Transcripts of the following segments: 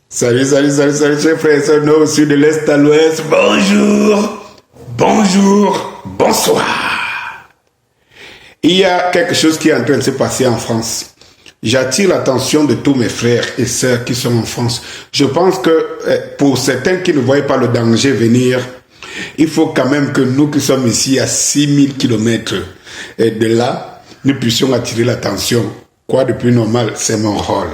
Salut, chers frères et sœurs, nord au sud, de l'est à l'ouest. Bonjour, bonsoir. Il y a quelque chose qui est en train de se passer en France. J'attire l'attention de tous mes frères et sœurs qui sont en France. Je pense que pour certains qui ne voient pas le danger venir, il faut quand même que nous qui sommes ici à 6000 km de là, nous puissions attirer l'attention. Quoi de plus normal, c'est mon rôle.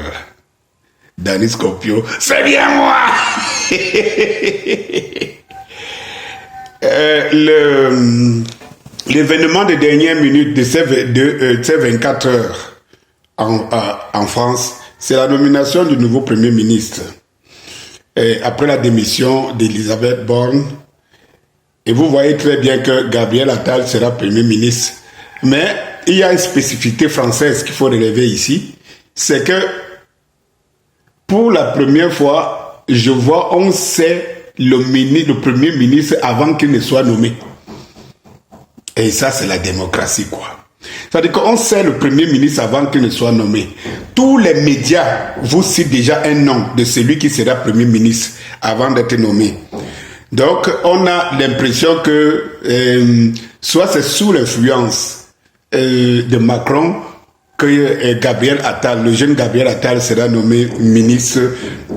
Danny Scorpio, c'est bien moi. L'événement des dernières minutes de ces 24 heures en France, c'est la nomination du nouveau Premier ministre. Après la démission d'Elisabeth Borne, et vous voyez très bien que Gabriel Attal sera Premier ministre. Mais il y a une spécificité française qu'il faut relever ici, c'est que pour la première fois, je vois, on sait le Premier ministre avant qu'il ne soit nommé. Et ça, c'est la démocratie, quoi. C'est-à-dire qu'on sait le Premier ministre avant qu'il ne soit nommé. Tous les médias vous citent déjà un nom de celui qui sera Premier ministre avant d'être nommé. Donc, on a l'impression que soit c'est sous l'influence de Macron que Gabriel Attal, le jeune Gabriel Attal sera nommé ministre.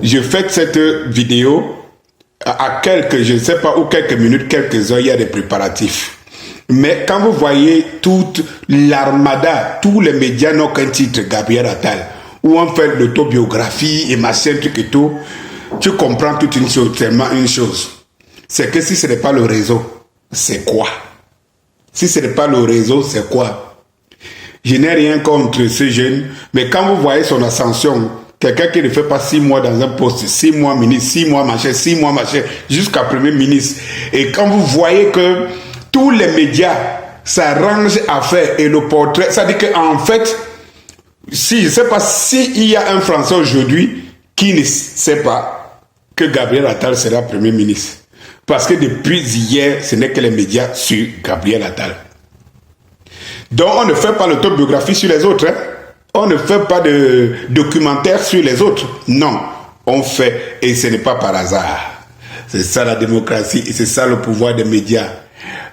Je fais cette vidéo à quelques, je ne sais pas, ou quelques minutes, quelques heures, il y a des préparatifs. Mais quand vous voyez toute l'armada, tous les médias n'ont qu'un titre, Gabriel Attal, où on fait l'autobiographie et machin, truc et tout, tu comprends toute une chose, tellement une chose. C'est que si ce n'est pas le réseau, c'est quoi? Si ce n'est pas le réseau, c'est quoi? Je n'ai rien contre ce jeune, mais quand vous voyez son ascension, quelqu'un qui ne fait pas 6 mois dans un poste, 6 mois ministre, 6 mois machin, 6 mois machin, jusqu'à Premier ministre, et quand vous voyez que tous les médias s'arrangent à faire, et le portrait, ça dit qu'en fait, si, je ne sais pas s'il y a un Français aujourd'hui qui ne sait pas que Gabriel Attal sera Premier ministre. Parce que depuis hier, ce n'est que les médias sur Gabriel Attal. Donc on ne fait pas l'autobiographie sur les autres. Hein? On ne fait pas de documentaire sur les autres. Non, on fait, et ce n'est pas par hasard. C'est ça la démocratie, et c'est ça le pouvoir des médias.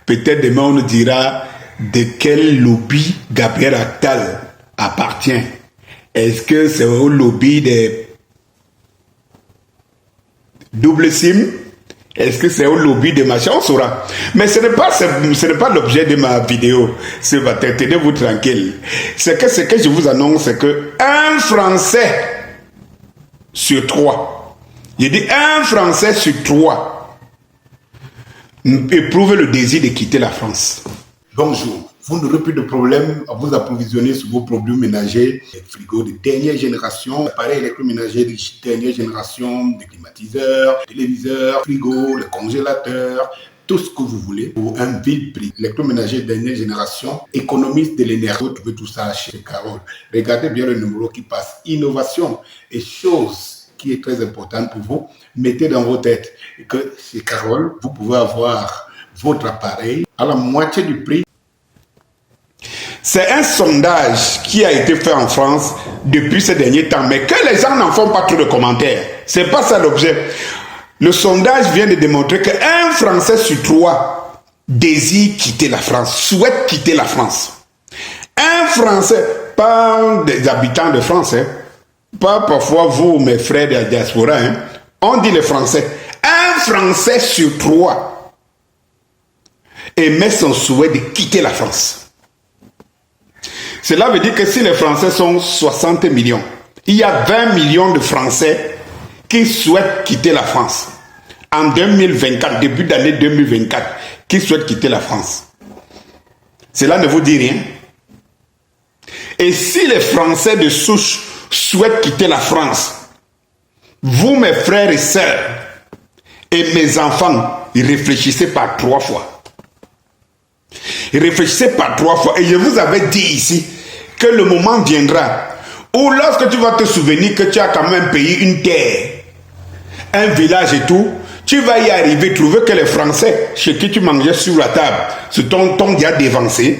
Peut-être demain on nous dira de quel lobby Gabriel Attal appartient. Est-ce que c'est au lobby des double SIM? Est-ce que c'est au lobby de machin? On saura. Mais ce n'est pas l'objet de ma vidéo ce matin. Tenez-vous tranquille. Ce que je vous annonce, c'est que un Français sur 3, je dis un Français sur 3, éprouve le désir de quitter la France. Bonjour. Vous n'aurez plus de problème à vous approvisionner sur vos produits ménagers, des frigos de dernière génération, appareils électroménagers de dernière génération, des climatiseurs, téléviseurs, frigos, les congélateurs, tout ce que vous voulez pour un vil prix. L'électroménager de dernière génération économise de l'énergie. Vous trouvez tout ça chez Carole. Regardez bien le numéro qui passe. Innovation et chose qui est très importante pour vous. Mettez dans vos têtes que chez Carole, vous pouvez avoir votre appareil à la moitié du prix. C'est un sondage qui a été fait en France depuis ces derniers temps, mais que les gens n'en font pas trop de commentaires. C'est pas ça l'objet. Le sondage vient de démontrer qu'un Français sur 3 désire quitter la France, souhaite quitter la France. Un Français, pas des habitants de France, hein, pas parfois vous, mes frères de la diaspora, hein, on dit les Français. Un Français sur 3 émet son souhait de quitter la France. Cela veut dire que si les Français sont 60 millions, il y a 20 millions de Français qui souhaitent quitter la France. En 2024, début d'année 2024, qui souhaitent quitter la France. Cela ne vous dit rien. Et si les Français de souche souhaitent quitter la France, vous, mes frères et sœurs, et mes enfants, réfléchissez par 3 fois. Réfléchissez par 3 fois. Et je vous avais dit ici que le moment viendra où lorsque tu vas te souvenir que tu as quand même payé une terre, un village et tout, tu vas y arriver, trouver que les Français chez qui tu mangeais sur la table, ce ton déjà dévancé,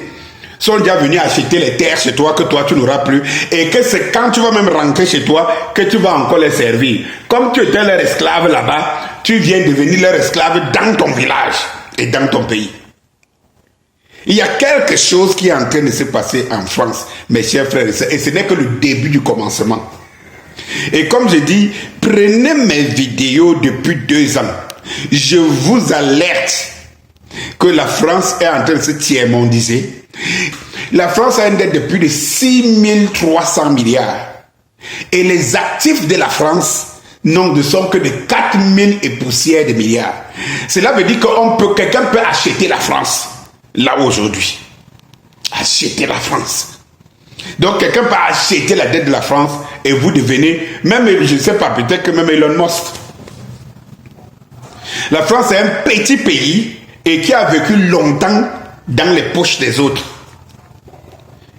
sont déjà venus acheter les terres chez toi que toi tu n'auras plus, et que c'est quand tu vas même rentrer chez toi que tu vas encore les servir. Comme tu étais leur esclave là-bas, tu viens devenir leur esclave dans ton village et dans ton pays. Il y a quelque chose qui est en train de se passer en France, mes chers frères et sœurs, et ce n'est que le début du commencement. Et comme je dis, prenez mes vidéos depuis 2 ans. Je vous alerte que la France est en train de se tiers-mondiser. La France a une dette de plus de 6300 milliards. Et les actifs de la France ne sont que de 4000 et poussières de milliards. Cela veut dire que quelqu'un peut acheter la France, là aujourd'hui. Acheter la France. Donc quelqu'un peut acheter la dette de la France et vous devenez, même je ne sais pas, peut-être que même Elon Musk. La France est un petit pays et qui a vécu longtemps dans les poches des autres.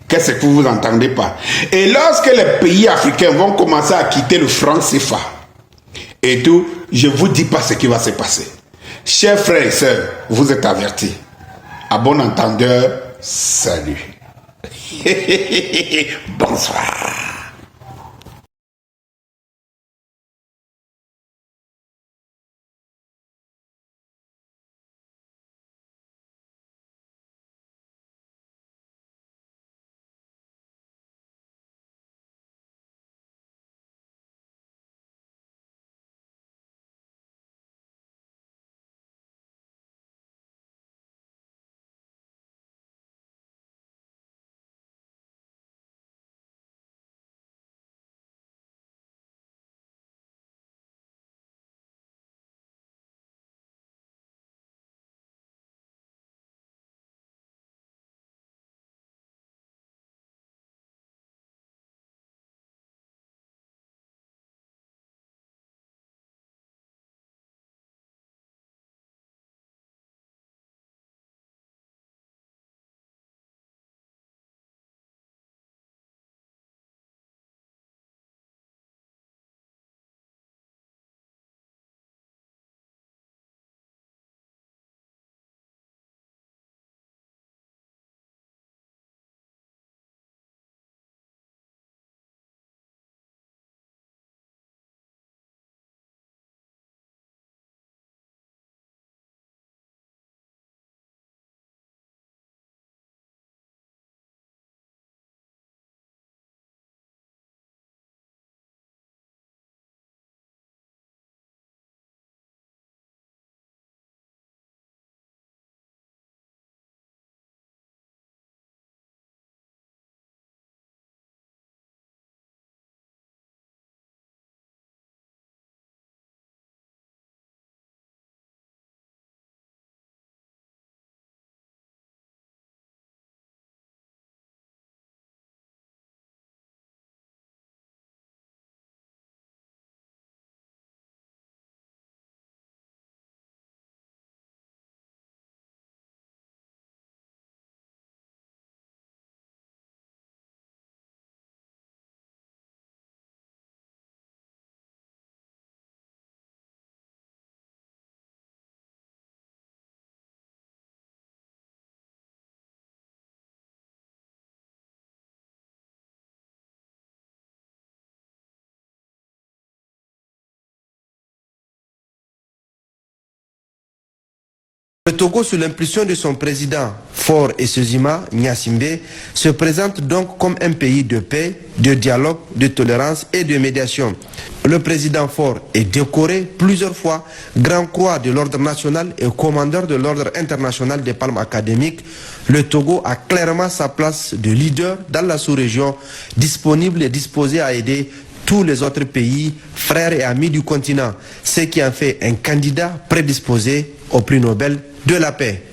Qu'est-ce que vous n'entendez pas? Et lorsque les pays africains vont commencer à quitter le franc CFA et tout, je ne vous dis pas ce qui va se passer. Chers frères et sœurs, vous êtes avertis. À bon entendeur, salut. Bonsoir. Le Togo, sous l'impulsion de son président Faure Essozima Gnassingbé, se présente donc comme un pays de paix, de dialogue, de tolérance et de médiation. Le président Faure est décoré plusieurs fois Grand Croix de l'Ordre national et commandeur de l'Ordre international des palmes académiques. Le Togo a clairement sa place de leader dans la sous-région, disponible et disposé à aider tous les autres pays, frères et amis du continent, ce qui en fait un candidat prédisposé au prix Nobel de la paix.